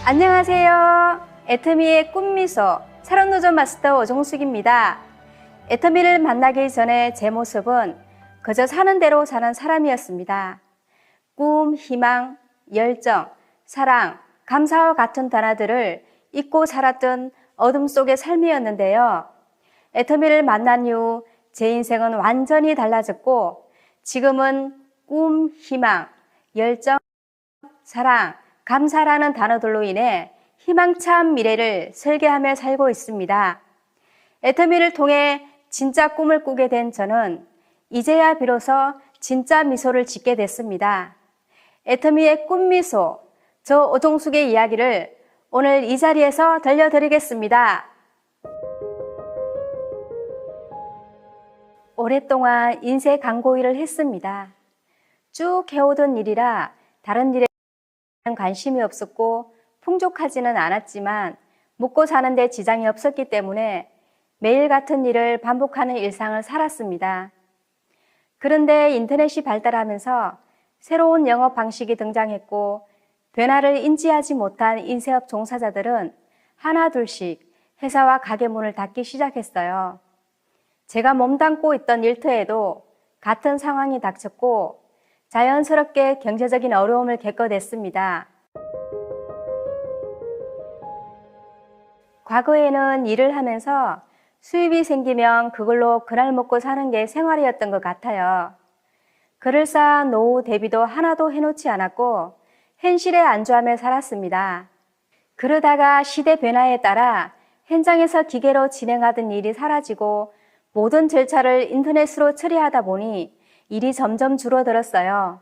안녕하세요. 애터미의 꿈미소 사랑노전 마스터 오종숙입니다. 애터미를 만나기 전에 제 모습은 그저 사는 대로 사는 사람이었습니다. 꿈, 희망, 열정, 사랑, 감사와 같은 단어들을 잊고 살았던 어둠 속의 삶이었는데요. 애터미를 만난 이후 제 인생은 완전히 달라졌고 지금은 꿈, 희망, 열정, 사랑, 감사라는 단어들로 인해 희망찬 미래를 설계하며 살고 있습니다. 애터미를 통해 진짜 꿈을 꾸게 된 저는 이제야 비로소 진짜 미소를 짓게 됐습니다. 애터미의 꿈미소, 저 오종숙의 이야기를 오늘 이 자리에서 들려드리겠습니다. 오랫동안 인쇄 광고 일을 했습니다. 쭉 해오던 일이라 다른 일에 관심이 없었고 풍족하지는 않았지만 먹고 사는데 지장이 없었기 때문에 매일 같은 일을 반복하는 일상을 살았습니다. 그런데 인터넷이 발달하면서 새로운 영업 방식이 등장했고 변화를 인지하지 못한 인쇄업 종사자들은 하나둘씩 회사와 가게 문을 닫기 시작했어요. 제가 몸담고 있던 일터에도 같은 상황이 닥쳤고 자연스럽게 경제적인 어려움을 겪게 됐습니다. 과거에는 일을 하면서 수입이 생기면 그걸로 그날 먹고 사는 게 생활이었던 것 같아요. 그럴싸한 노후 대비도 하나도 해놓지 않았고 현실에 안주하며 살았습니다. 그러다가 시대 변화에 따라 현장에서 기계로 진행하던 일이 사라지고 모든 절차를 인터넷으로 처리하다 보니 일이 점점 줄어들었어요.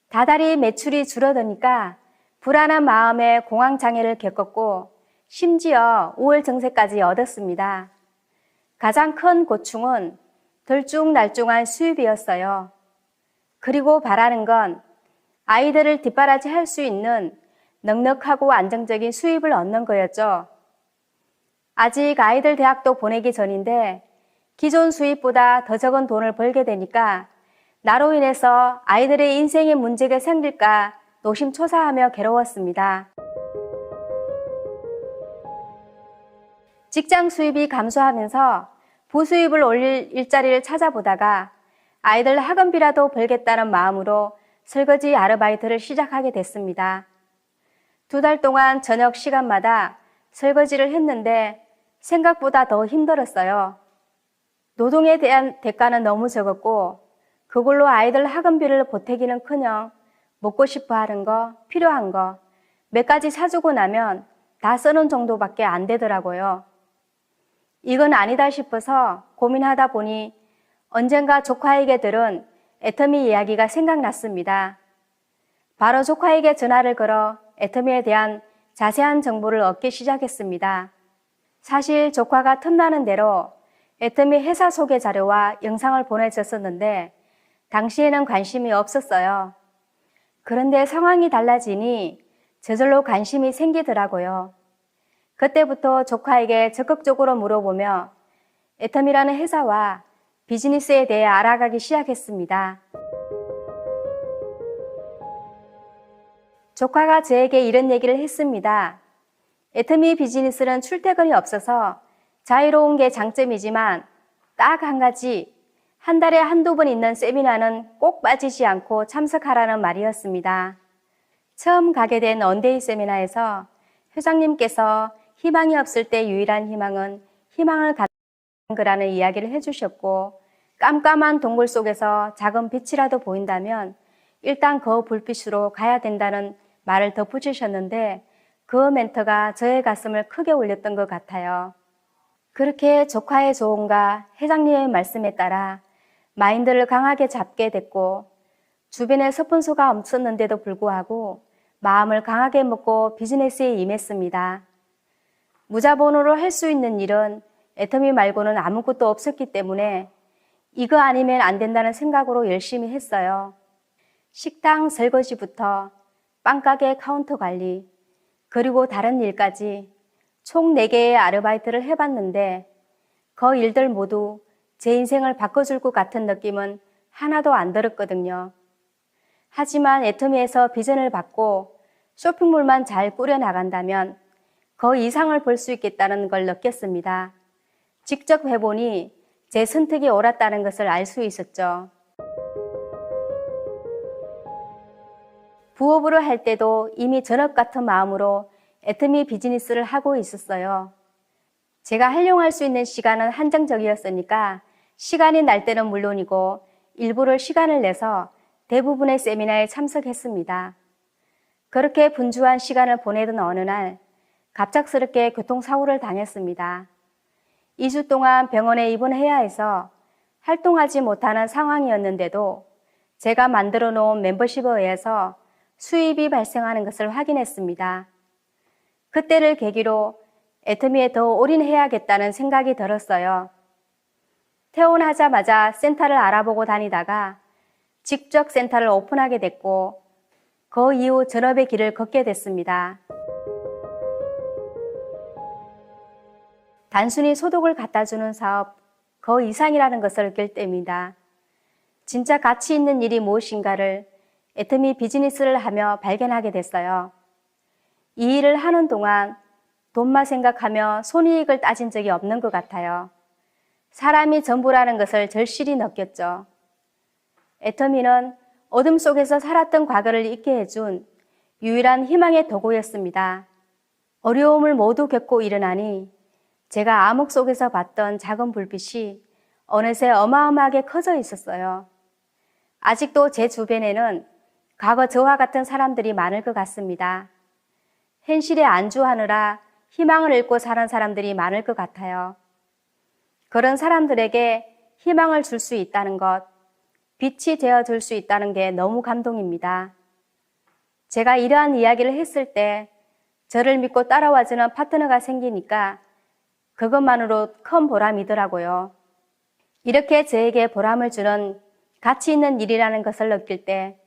다달이 매출이 줄어드니까 불안한 마음에 공황장애를 겪었고 심지어 우울 증세까지 얻었습니다. 가장 큰 고충은 들쭉날쭉한 수입이었어요. 그리고 바라는 건 아이들을 뒷바라지할 수 있는 넉넉하고 안정적인 수입을 얻는 거였죠. 아직 아이들 대학도 보내기 전인데 기존 수입보다 더 적은 돈을 벌게 되니까 나로 인해서 아이들의 인생에 문제가 생길까 노심초사하며 괴로웠습니다. 직장 수입이 감소하면서 부수입을 올릴 일자리를 찾아보다가 아이들 학원비라도 벌겠다는 마음으로 설거지 아르바이트를 시작하게 됐습니다. 2달 동안 저녁 시간마다 설거지를 했는데 생각보다 더 힘들었어요. 노동에 대한 대가는 너무 적었고 그걸로 아이들 학원비를 보태기는커녕 먹고 싶어 하는 거, 필요한 거 몇 가지 사주고 나면 다 쓰는 정도밖에 안 되더라고요. 이건 아니다 싶어서 고민하다 보니 언젠가 조카에게 들은 애터미 이야기가 생각났습니다. 바로 조카에게 전화를 걸어 애터미에 대한 자세한 정보를 얻기 시작했습니다. 사실 조카가 틈나는 대로 애터미 회사 소개 자료와 영상을 보내줬었는데 당시에는 관심이 없었어요. 그런데 상황이 달라지니 저절로 관심이 생기더라고요. 그때부터 조카에게 적극적으로 물어보며 애터미라는 회사와 비즈니스에 대해 알아가기 시작했습니다. 조카가 저에게 이런 얘기를 했습니다. 애터미 비즈니스는 출퇴근이 없어서 자유로운 게 장점이지만 딱 한 가지, 한 달에 한두 번 있는 세미나는 꼭 빠지지 않고 참석하라는 말이었습니다. 처음 가게 된 원데이 세미나에서 회장님께서 희망이 없을 때 유일한 희망은 희망을 갖는 거라는 이야기를 해주셨고 깜깜한 동굴 속에서 작은 빛이라도 보인다면 일단 그 불빛으로 가야 된다는 말을 덧붙이셨는데 그 멘트가 저의 가슴을 크게 울렸던 것 같아요. 그렇게 조카의 조언과 회장님의 말씀에 따라 마인드를 강하게 잡게 됐고 주변에 스폰서가 없었는데도 불구하고 마음을 강하게 먹고 비즈니스에 임했습니다. 무자본으로 할 수 있는 일은 애터미 말고는 아무것도 없었기 때문에 이거 아니면 안 된다는 생각으로 열심히 했어요. 식당 설거지부터 빵가게 카운터 관리, 그리고 다른 일까지 총 4개의 아르바이트를 해봤는데 그 일들 모두 제 인생을 바꿔줄 것 같은 느낌은 하나도 안 들었거든요. 하지만 애터미에서 비전을 받고 쇼핑몰만 잘 꾸려나간다면 그 이상을 볼 수 있겠다는 걸 느꼈습니다. 직접 해보니 제 선택이 옳았다는 것을 알 수 있었죠. 부업으로 할 때도 이미 전업 같은 마음으로 애터미 비즈니스를 하고 있었어요. 제가 활용할 수 있는 시간은 한정적이었으니까 시간이 날 때는 물론이고 일부러 시간을 내서 대부분의 세미나에 참석했습니다. 그렇게 분주한 시간을 보내던 어느 날 갑작스럽게 교통사고를 당했습니다. 2주 동안 병원에 입원해야 해서 활동하지 못하는 상황이었는데도 제가 만들어 놓은 멤버십에 의해서 수입이 발생하는 것을 확인했습니다. 그때를 계기로 애터미에 더 올인해야겠다는 생각이 들었어요. 퇴원하자마자 센터를 알아보고 다니다가 직접 센터를 오픈하게 됐고 그 이후 전업의 길을 걷게 됐습니다. 단순히 소득을 갖다주는 사업 그 이상이라는 것을 느낄 때입니다. 진짜 가치 있는 일이 무엇인가를 애터미 비즈니스를 하며 발견하게 됐어요. 이 일을 하는 동안 돈만 생각하며 손이익을 따진 적이 없는 것 같아요. 사람이 전부라는 것을 절실히 느꼈죠. 애터미는 어둠 속에서 살았던 과거를 잊게 해준 유일한 희망의 도구였습니다. 어려움을 모두 겪고 일어나니 제가 암흑 속에서 봤던 작은 불빛이 어느새 어마어마하게 커져 있었어요. 아직도 제 주변에는 과거 저와 같은 사람들이 많을 것 같습니다. 현실에 안주하느라 희망을 잃고 사는 사람들이 많을 것 같아요. 그런 사람들에게 희망을 줄 수 있다는 것, 빛이 되어줄 수 있다는 게 너무 감동입니다. 제가 이러한 이야기를 했을 때 저를 믿고 따라와주는 파트너가 생기니까 그것만으로 큰 보람이더라고요. 이렇게 저에게 보람을 주는 가치 있는 일이라는 것을 느낄 때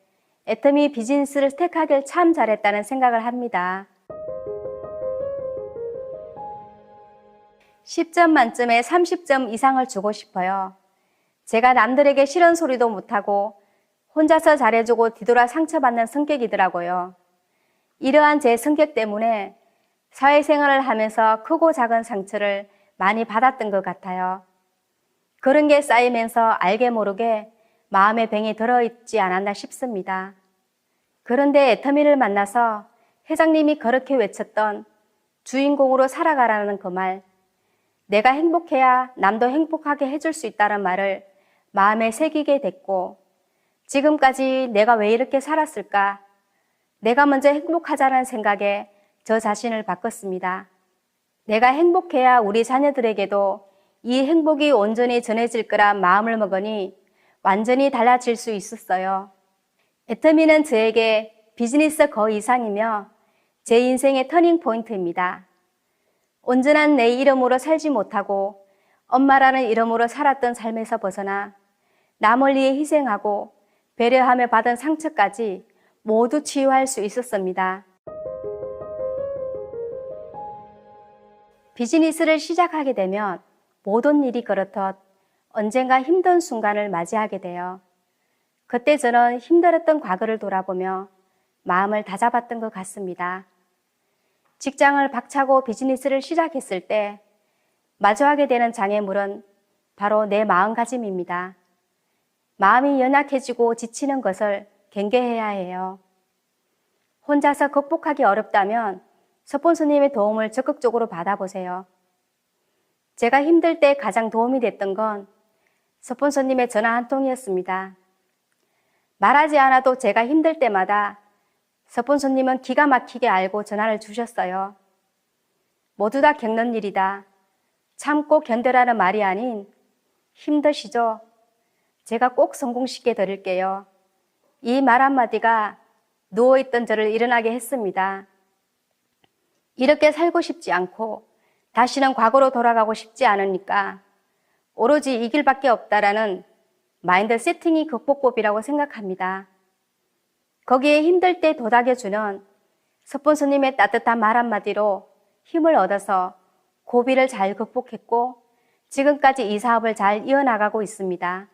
애터미 비즈니스를 택하길 참 잘했다는 생각을 합니다. 10점 만점에 30점 이상을 주고 싶어요. 제가 남들에게 싫은 소리도 못하고 혼자서 잘해주고 뒤돌아 상처받는 성격이더라고요. 이러한 제 성격 때문에 사회생활을 하면서 크고 작은 상처를 많이 받았던 것 같아요. 그런 게 쌓이면서 알게 모르게 마음의 병이 들어있지 않았나 싶습니다. 그런데 애터미를 만나서 회장님이 그렇게 외쳤던 주인공으로 살아가라는 그 말, 내가 행복해야 남도 행복하게 해줄 수 있다는 말을 마음에 새기게 됐고 지금까지 내가 왜 이렇게 살았을까? 내가 먼저 행복하자는 생각에 저 자신을 바꿨습니다. 내가 행복해야 우리 자녀들에게도 이 행복이 온전히 전해질 거란 마음을 먹으니 완전히 달라질 수 있었어요. 애터미는 저에게 비즈니스 그 이상이며 제 인생의 터닝 포인트입니다. 온전한 내 이름으로 살지 못하고 엄마라는 이름으로 살았던 삶에서 벗어나 남을 위해 희생하고 배려하며 받은 상처까지 모두 치유할 수 있었습니다. 비즈니스를 시작하게 되면 모든 일이 그렇듯 언젠가 힘든 순간을 맞이하게 돼요. 그때 저는 힘들었던 과거를 돌아보며 마음을 다잡았던 것 같습니다. 직장을 박차고 비즈니스를 시작했을 때 마주하게 되는 장애물은 바로 내 마음가짐입니다. 마음이 연약해지고 지치는 것을 경계해야 해요. 혼자서 극복하기 어렵다면 스폰서님의 도움을 적극적으로 받아보세요. 제가 힘들 때 가장 도움이 됐던 건 스폰서님의 전화 한 통이었습니다. 말하지 않아도 제가 힘들 때마다 스폰서님은 기가 막히게 알고 전화를 주셨어요. 모두 다 겪는 일이다. 참고 견뎌라는 말이 아닌 힘드시죠? 제가 꼭 성공시켜 드릴게요. 이 말 한마디가 누워있던 저를 일어나게 했습니다. 이렇게 살고 싶지 않고 다시는 과거로 돌아가고 싶지 않으니까 오로지 이 길밖에 없다라는 마인드 세팅이 극복법이라고 생각합니다. 거기에 힘들 때 도닥여주는 스폰서님의 따뜻한 말 한마디로 힘을 얻어서 고비를 잘 극복했고 지금까지 이 사업을 잘 이어나가고 있습니다.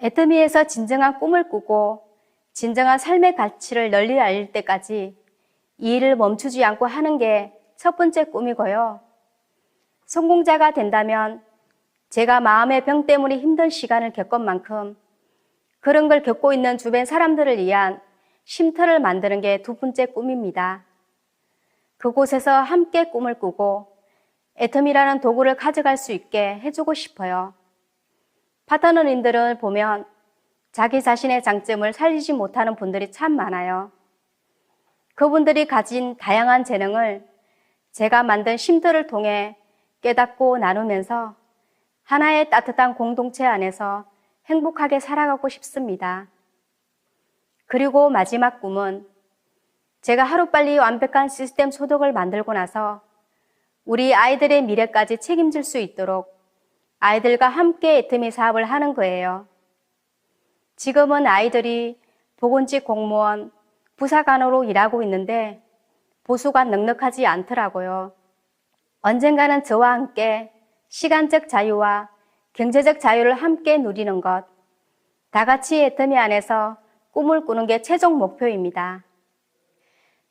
애터미에서 진정한 꿈을 꾸고 진정한 삶의 가치를 널리 알릴 때까지 이 일을 멈추지 않고 하는 게 첫 번째 꿈이고요. 성공자가 된다면 제가 마음의 병 때문에 힘든 시간을 겪은 만큼 그런 걸 겪고 있는 주변 사람들을 위한 쉼터를 만드는 게 두 번째 꿈입니다. 그곳에서 함께 꿈을 꾸고 애텀이라는 도구를 가져갈 수 있게 해주고 싶어요. 파트너님들을 보면 자기 자신의 장점을 살리지 못하는 분들이 참 많아요. 그분들이 가진 다양한 재능을 제가 만든 쉼터를 통해 깨닫고 나누면서 하나의 따뜻한 공동체 안에서 행복하게 살아가고 싶습니다. 그리고 마지막 꿈은 제가 하루빨리 완벽한 시스템 소득을 만들고 나서 우리 아이들의 미래까지 책임질 수 있도록 아이들과 함께 애터미 사업을 하는 거예요. 지금은 아이들이 보건직 공무원, 부사관으로 일하고 있는데 보수가 넉넉하지 않더라고요. 언젠가는 저와 함께 시간적 자유와 경제적 자유를 함께 누리는 것, 다 같이 애터미 안에서 꿈을 꾸는 게 최종 목표입니다.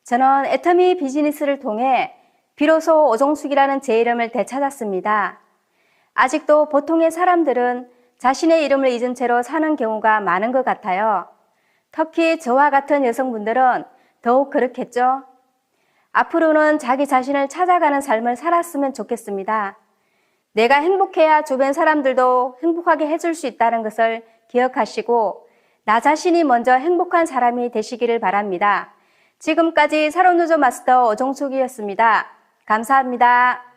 저는 애터미 비즈니스를 통해 비로소 오종숙이라는 제 이름을 되찾았습니다. 아직도 보통의 사람들은 자신의 이름을 잊은 채로 사는 경우가 많은 것 같아요. 특히 저와 같은 여성분들은 더욱 그렇겠죠? 앞으로는 자기 자신을 찾아가는 삶을 살았으면 좋겠습니다. 내가 행복해야 주변 사람들도 행복하게 해줄 수 있다는 것을 기억하시고 나 자신이 먼저 행복한 사람이 되시기를 바랍니다. 지금까지 살롱 요조 마스터 오종숙이었습니다. 감사합니다.